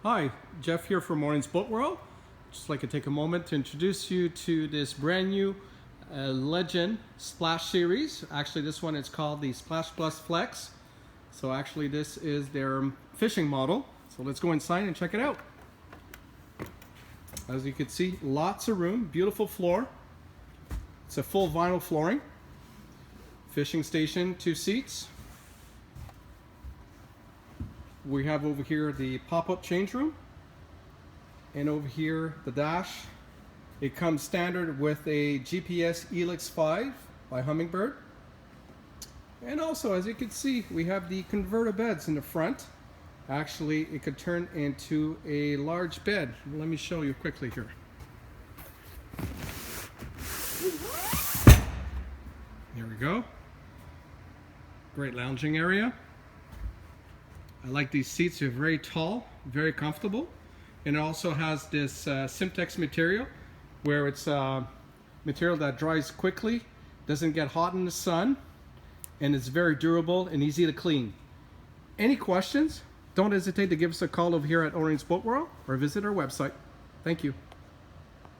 Hi, Jeff here from Orange Boat World. Just like to take a moment to introduce you to this brand new Legend Splash series. Actually, this one is called the Splash Plus Flex. So actually this is their fishing model. So let's go inside and check it out. As you can see, lots of room, beautiful floor. It's a full vinyl flooring. Fishing station, 2 seats. We have over here the pop-up change room, and over here the dash. It comes standard with a GPS Helix 5 by Humminbird. And also, as you can see, we have the converter beds in the front. Actually, it could turn into a large bed. Let me show you quickly here. Here we go. Great lounging area. I like these seats, they're very tall, very comfortable. And it also has this Simtex material, where it's material that dries quickly, doesn't get hot in the sun, and it's very durable and easy to clean. Any questions? Don't hesitate to give us a call over here at Orange Boat World or visit our website. Thank you.